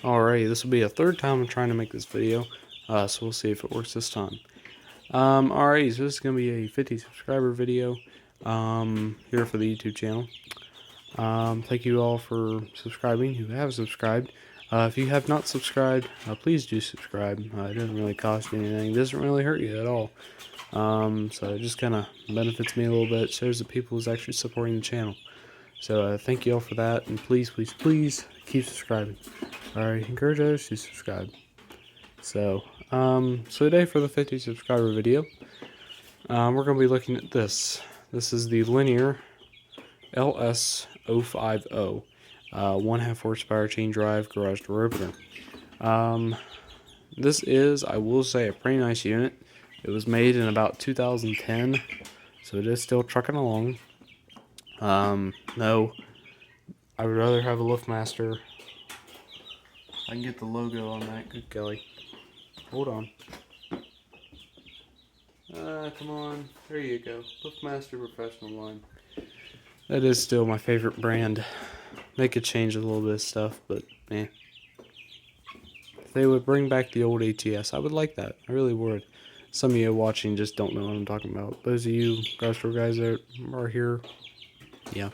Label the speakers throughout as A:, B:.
A: Alrighty, this will be a third time I'm trying to make this video, so we'll see if it works this time. Alrighty, so this is going to be a 50 subscriber video here for the YouTube channel. Thank you all for subscribing who have subscribed. If you have not subscribed, please do subscribe. It doesn't really cost you anything. It doesn't really hurt you at all. So it just kind of benefits me a little bit. Shows that people is actually supporting the channel. So thank you all for that, and please, please, please keep subscribing. Alright, encourage others to subscribe. So today for the 50 subscriber video, we're going to be looking at this. This is the Linear LS050 1/2 horsepower chain drive garage door opener. This is, I will say, a pretty nice unit. It was made in about 2010, so it is still trucking along. No, I would rather have a LiftMaster. I can get the logo on that. Good golly. Hold on. Come on. There you go. LiftMaster Professional line. That is still my favorite brand. They could change a little bit of stuff, but eh. If they would bring back the old ATS, I would like that. I really would. Some of you watching just don't know what I'm talking about. Those of you garage door guys that are here, yeah,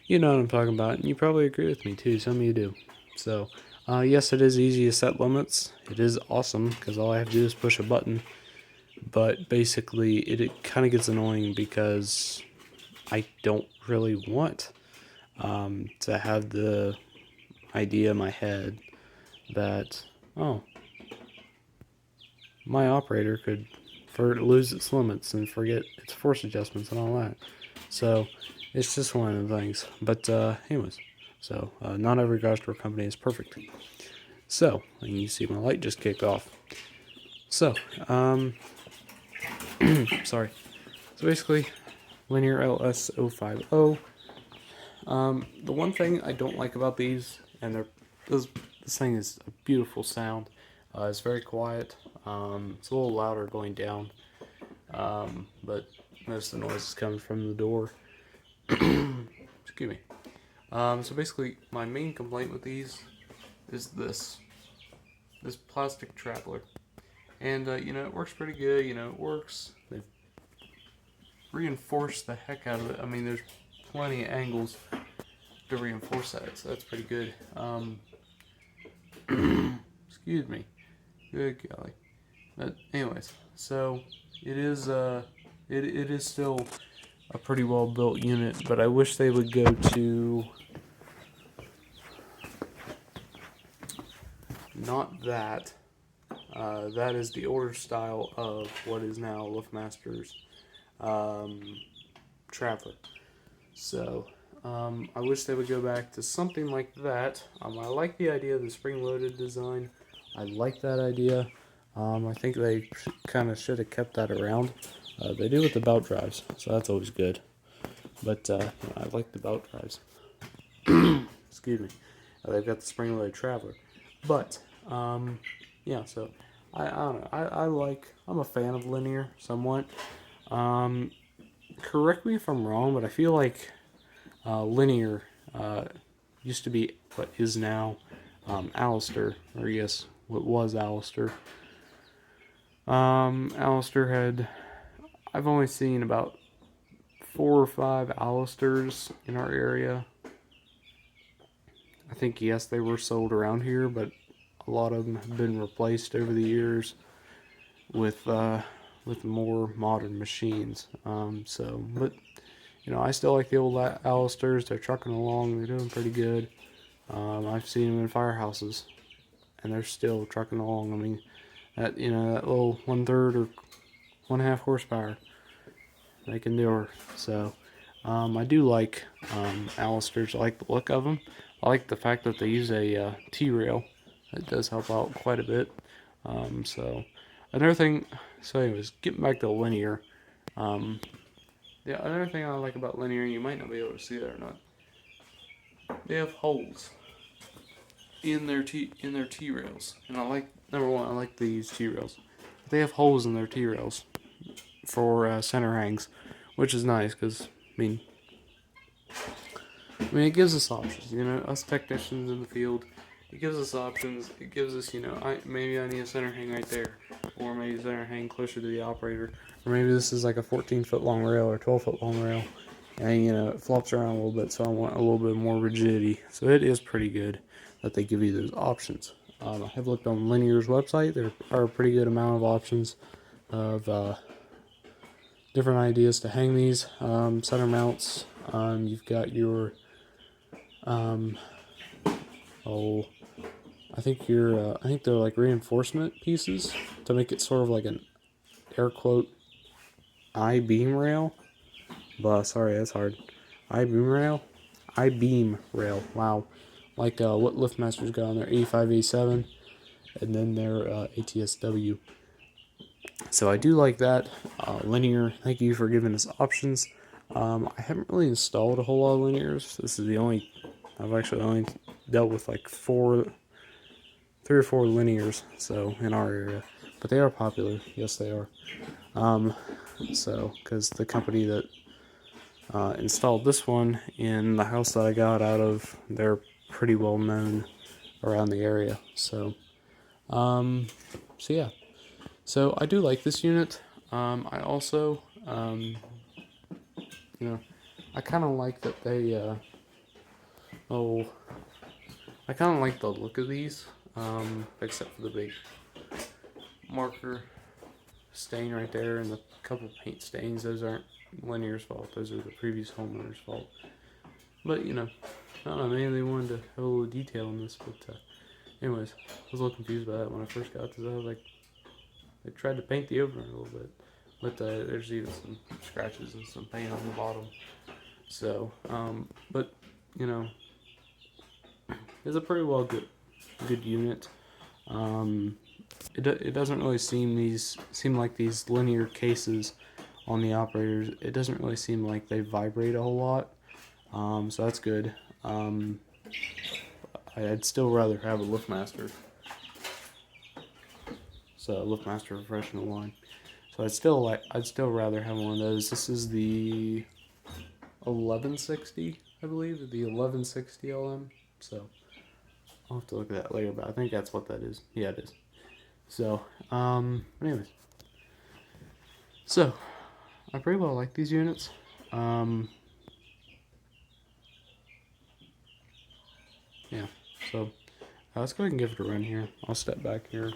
A: you know what I'm talking about, and you probably agree with me too. Some of you do. So, yes, it is easy to set limits. It is awesome because all I have to do is push a button. But basically, it kind of gets annoying because I don't really want to have the idea in my head that, oh, my operator could lose its limits and forget its force adjustments and all that. So it's just one of the things. But anyways, so not every garage door company is perfect. So, and you see my light just kicked off. So, sorry. So basically, Linear LS050. The one thing I don't like about these, and this thing is a beautiful sound. It's very quiet. It's a little louder going down, but most of the noise is coming from the door. Excuse me. So basically, my main complaint with these is this plastic traveler. And, it works pretty good. It works. They've reinforced the heck out of it. I mean, there's plenty of angles to reinforce that, so that's pretty good. Excuse me. Good golly. But anyways, so it is it is still a pretty well built unit, but I wish they would go to not that. That is the older style of what is now LiftMaster's Traveler. So I wish they would go back to something like that. I like the idea of the spring-loaded design. I like that idea. I think they kind of should have kept that around. They do with the belt drives, so that's always good. But I like the belt drives. Excuse me. They've got the spring-loaded Traveler. But yeah, so I don't know. I'm a fan of Linear somewhat. Correct me if I'm wrong, but I feel like Linear used to be what is now Alistair, or yes, what was Alistair. Alistair had, I've only seen about 4 or 5 Alistairs in our area. I think, yes, they were sold around here, but a lot of them have been replaced over the years with more modern machines. But I still like the old Alistairs. They're trucking along. They're doing pretty good. I've seen them in firehouses, and they're still trucking along. I mean, that little 1/3 or 1/2 horsepower, they can do her. So I do like Alistairs. I like the look of them. I like the fact that they use a T-rail. That does help out quite a bit. So another thing. So anyways, getting back to Linear. The other thing I like about Linear, you might not be able to see that or not. They have holes in their T-rails, and I like, number one, I like these T-rails. They have holes in their T-rails for center hangs, which is nice because it gives us options. Us technicians in the field, it gives us options. It gives us, you know, maybe I need a center hang right there, or maybe a center hang closer to the operator, or maybe this is like a 14-foot long rail or 12-foot long rail, and you know it flops around a little bit, so I want a little bit more rigidity. So it is pretty good that they give you those options. I have looked on Linear's website. There are a pretty good amount of options of different ideas to hang these center mounts. You've got your I think they're like reinforcement pieces to make it sort of like an air quote I-beam rail. But sorry, that's hard. I-beam rail, I-beam rail. Wow, like what LiftMaster's got on their 85, 87, and then their ATSW. So I do like that. Linear, thank you for giving us options. I haven't really installed a whole lot of linears. This is the only, I've actually only dealt with like 3 or 4 linears, so in our area. But they are popular, yes they are. So, because the company that installed this one in the house that I got out of, they're pretty well known around the area. So yeah. So I do like this unit. I also, you know, I kind of like that they, I kind of like the look of these, except for the big marker stain right there and the couple paint stains. Those aren't Linear's fault. Those are the previous homeowner's fault. But, you know, I don't know, maybe they wanted to have a little detail in this, but, anyways, I was a little confused by that when I first got this. I was like, they tried to paint the opener a little bit, but there's even some scratches and some paint on the bottom. So, but you know, it's a pretty good unit. It doesn't really seem like these linear cases on the operators. It doesn't really seem like they vibrate a whole lot. So that's good. I'd still rather have a LiftMaster. So LiftMaster professional line. So I'd still rather have one of those. This is the 1160, I believe, the 1160 LM. So I'll have to look at that later, but I think that's what that is. Yeah, it is. So, anyways. So, I pretty well like these units. Yeah, so let's go ahead and give it a run here. I'll step back here.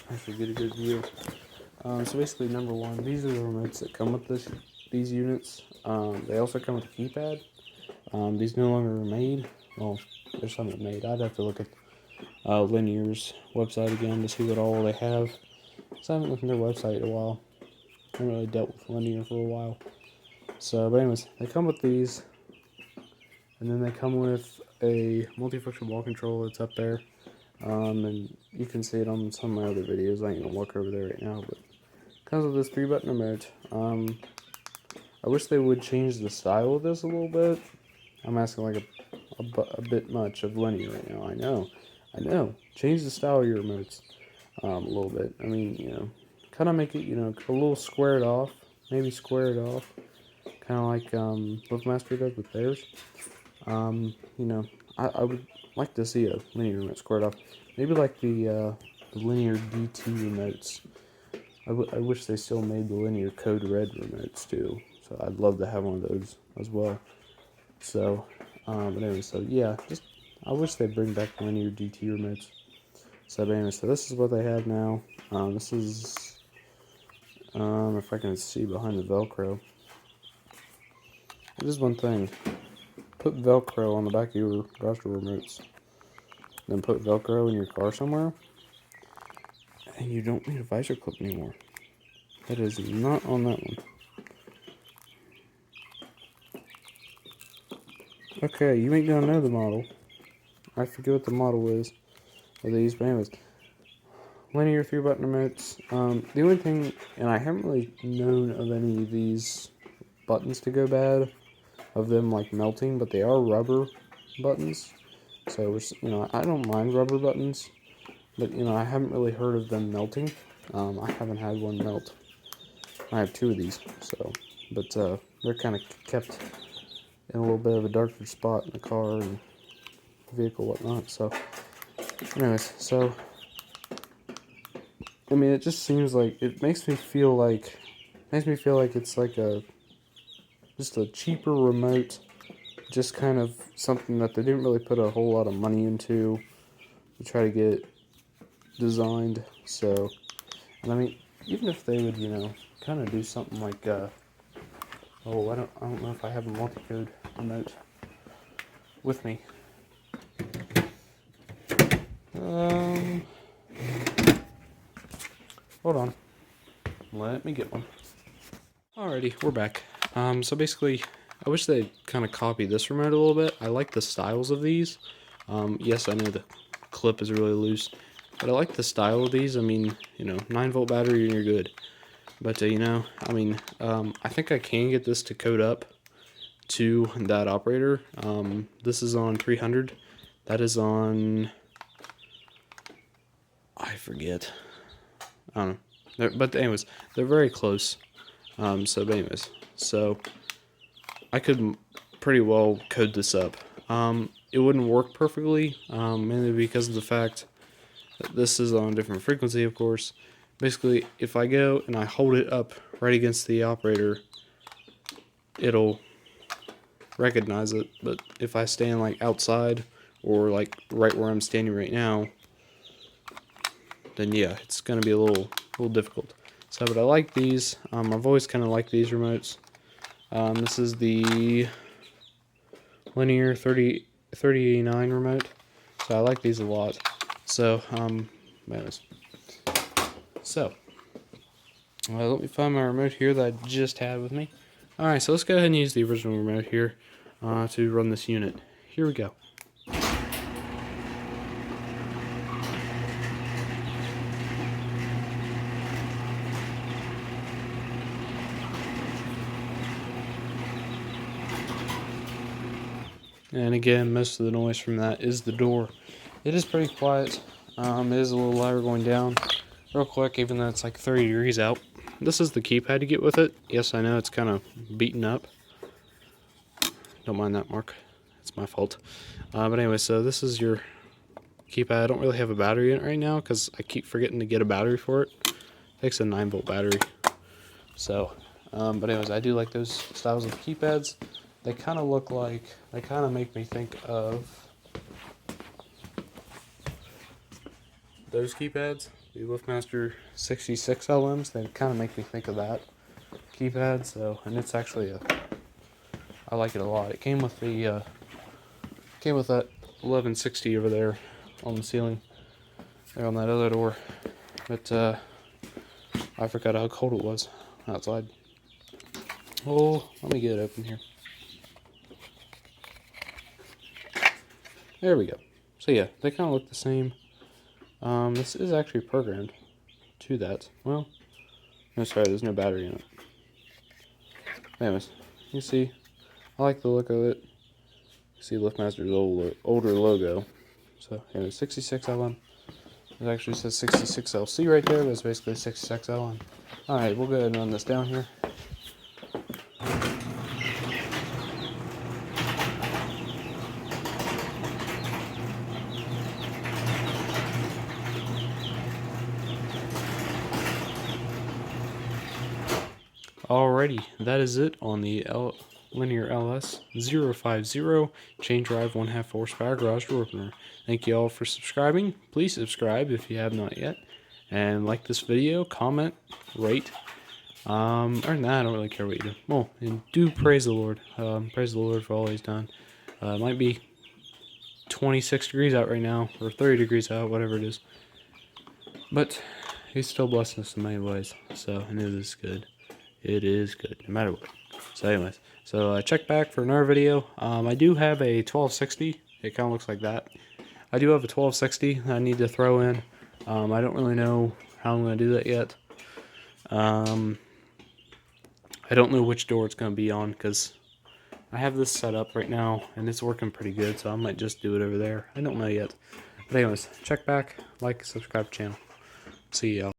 A: Actually get a good view. So basically, number one, these are the remotes that come with these units. They also come with a keypad. These no longer are made. Well, there's some that are made. I'd have to look at Linear's website again to see what all they have. So I haven't looked at their website in a while. I haven't really dealt with Linear for a while. So, but anyways, they come with these. And then they come with a multifunction wall control that's up there. And you can see it on some of my other videos. I ain't gonna walk over there right now, but it comes with this 3-button remote. I wish they would change the style of this a little bit. I'm asking like a bit much of Linear right now. I know. Change the style of your remotes a little bit. I mean, you know, kind of make it, you know, a little squared off. Maybe square it off, kind of like LiftMaster does with theirs. You know, I would like to see a Linear remote squared off. Maybe like the Linear DT remotes. I wish they still made the Linear Code Red remotes too. So I'd love to have one of those as well. So, but anyway, so yeah, I wish they'd bring back Linear DT remotes. So, but anyway, so this is what they have now. This is, if I can see behind the Velcro. This is one thing. Put Velcro on the back of your browser remotes. Then put Velcro in your car somewhere. And you don't need a visor clip anymore. That is not on that one. Okay, you ain't gonna know the model. I forget what the model is of these, but anyways. Linear 3-button remotes. The only thing, and I haven't really known of any of these buttons to go bad, of them like melting, but they are rubber buttons. So, you know, I don't mind rubber buttons, but, you know, I haven't really heard of them melting. I haven't had one melt. I have 2 of these, so, but they're kind of kept in a little bit of a darker spot in the car and vehicle, whatnot. So, Anyways, so I mean, it just seems like it makes me feel like it's like just a cheaper remote, just kind of something that they didn't really put a whole lot of money into to try to get designed. So, and I mean, even if they would, kind of do something like, oh, I don't know if I have a multi-code remote with me. Hold on. Let me get one. Alrighty, we're back. So basically, I wish they'd kind of copy this remote a little bit. I like the styles of these. Yes, I know the clip is really loose, but I like the style of these. I mean, 9-volt battery and you're good. But, I think I can get this to code up to that operator. This is on 300. That is on... I forget. I don't know. But anyways, they're very close. So I could pretty well code this up. It wouldn't work perfectly, mainly because of the fact that this is on a different frequency, of course. Basically, if I go and I hold it up right against the operator, it'll recognize it. But if I stand like outside or like right where I'm standing right now, then yeah, it's gonna be a little difficult. So, but I like these. I've always kind of liked these remotes. This is the Linear 3089 remote. So I like these a lot. So, anyways. So, let me find my remote here that I just had with me. Alright, so let's go ahead and use the original remote here to run this unit. Here we go. And again, most of the noise from that is the door. It is pretty quiet. It is a little louder going down. Real quick, even though it's like 30 degrees out. This is the keypad to get with it. Yes, I know it's kind of beaten up. Don't mind that, Mark. It's my fault. But anyway, so this is your keypad. I don't really have a battery in it right now because I keep forgetting to get a battery for it. It takes a 9-volt battery. So, but anyways, I do like those styles of keypads. They kind of look like, they kind of make me think of those keypads, the LiftMaster 66 LMs. They kind of make me think of that keypad. So, and it's actually I like it a lot. It came with the came with that 1160 over there on the ceiling, there on that other door. But I forgot how cold it was outside. Oh, let me get it open here. There we go. So yeah, they kind of look the same. This is actually programmed to that. Well, no, sorry, there's no battery in it. Anyways, you see, I like the look of it. You see LiftMaster's older logo. So, anyways, 66 LM. It actually says 66 LC right there, but it's basically 66 LM. Alright, we'll go ahead and run this down here. Alrighty, that is it on the Linear LS050 chain drive 1/2 horsepower garage door opener. Thank you all for subscribing. Please subscribe if you have not yet, and like this video, comment, rate. Or nah, I don't really care what you do. Well, and do praise the Lord. Praise the Lord for all He's done. It might be 26 degrees out right now, or 30 degrees out, whatever it is. But He's still blessing us in many ways. So, and it is good. It is good, no matter what. So anyways, check back for another video. I do have a 1260. It kind of looks like that. I do have a 1260 that I need to throw in. I don't really know how I'm going to do that yet. I don't know which door it's going to be on because I have this set up right now and it's working pretty good, so I might just do it over there. I don't know yet. But anyways, check back, like, subscribe to the channel. See y'all.